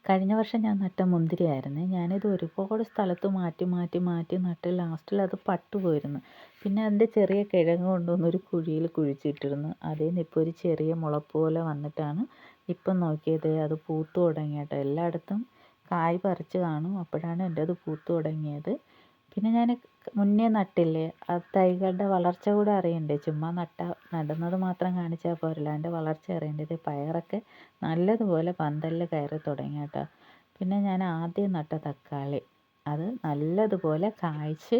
കഴിഞ്ഞ വർഷം ഞാൻ നട്ട മുന്തിരിയായിരുന്നേ. ഞാനിത് ഒരുപാട് സ്ഥലത്ത് മാറ്റി മാറ്റി മാറ്റി നട്ട് ലാസ്റ്റിൽ അത് പട്ടുപോയിരുന്നു. പിന്നെ അതിൻ്റെ ചെറിയ കിഴങ്ങ് കൊണ്ടുവന്ന് ഒരു കുഴിയിൽ കുഴിച്ചിട്ടിരുന്നു. അതിൽ നിന്ന് ഇപ്പോൾ ഒരു ചെറിയ മുളപ്പ് പോലെ വന്നിട്ടാണ് ഇപ്പം നോക്കിയത് അത് പൂത്തു തുടങ്ങി കേട്ടോ. എല്ലായിടത്തും കായ് പറിച്ച് കാണും, അപ്പോഴാണ് എൻ്റെ അത് പൂത്തു തുടങ്ങിയത്. പിന്നെ ഞാൻ മുന്നേ നട്ടില്ലേ, ആ തൈകളുടെ വളർച്ച കൂടെ അറിയണ്ടേ. ചുമ്മാ നടുന്നത് മാത്രം കാണിച്ചാൽ പോരല്ലോ, അതിൻ്റെ വളർച്ച അറിയണ്ടേ. ഇത് പയറൊക്കെ നല്ലതുപോലെ പന്തലിൽ കയറി തുടങ്ങി കേട്ടോ. പിന്നെ ഞാൻ ആദ്യം നട്ട തക്കാളി അത് നല്ലതുപോലെ കായ്ച്ച്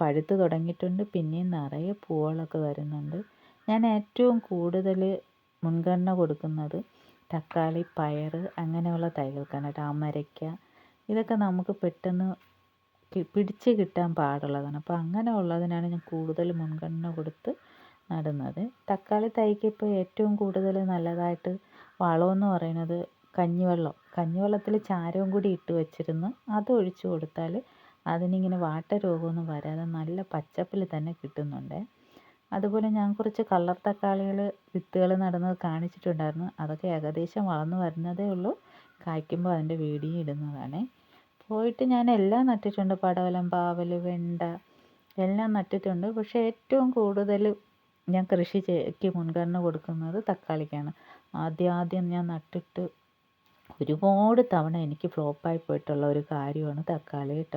പഴുത്ത് തുടങ്ങിയിട്ടുണ്ട്. പിന്നെയും നിറയെ പൂവുകളൊക്കെ വരുന്നുണ്ട്. ഞാൻ ഏറ്റവും കൂടുതൽ മുൻഗണന കൊടുക്കുന്നത് തക്കാളി, പയർ അങ്ങനെയുള്ള തൈകൾക്കാണ് കേട്ടോ. അമരയ്ക്ക ഇതൊക്കെ നമുക്ക് പെട്ടെന്ന് പിടിച്ച് കിട്ടാൻ പാടുള്ളതാണ്. അപ്പോൾ അങ്ങനെയുള്ളതിനാണ് ഞാൻ കൂടുതൽ മുൻഗണന കൊടുത്ത് നടുന്നത്. തക്കാളി തൈക്ക് ഇപ്പോൾ ഏറ്റവും കൂടുതൽ നല്ലതായിട്ട് വളമെന്ന് പറയുന്നത് കഞ്ഞിവെള്ളത്തിൽ ചാരവും കൂടി ഇട്ട് വെച്ചിരുന്ന് അത് ഒഴിച്ചു കൊടുത്താൽ അതിനിങ്ങനെ വാട്ട രോഗമൊന്നും വരാതെ നല്ല പച്ചപ്പിൽ തന്നെ കിട്ടുന്നുണ്ട്. അതുപോലെ ഞാൻ കുറച്ച് കളർ തക്കാളികൾ വിത്തുകൾ നടുന്നത് കാണിച്ചിട്ടുണ്ടായിരുന്നു. അതൊക്കെ ഏകദേശം വളർന്നു വരുന്നതേ ഉള്ളൂ. കായ്ക്കുമ്പോൾ അതിൻ്റെ വീഡിയോ ഇടുന്നതാണ്. പോയിട്ട് ഞാൻ എല്ലാം നട്ടിട്ടുണ്ട്. പടവലം, പാവൽ, വെണ്ട എല്ലാം നട്ടിട്ടുണ്ട്. പക്ഷേ ഏറ്റവും കൂടുതൽ ഞാൻ കൃഷിക്ക് മുൻഗണന കൊടുക്കുന്നത് തക്കാളിക്കാണ്. ആദ്യം ഞാൻ നട്ടിട്ട് ഒരുപാട് തവണ എനിക്ക് ഫ്ലോപ്പായി പോയിട്ടുള്ള ഒരു കാര്യമാണ് തക്കാളി കേട്ടോ.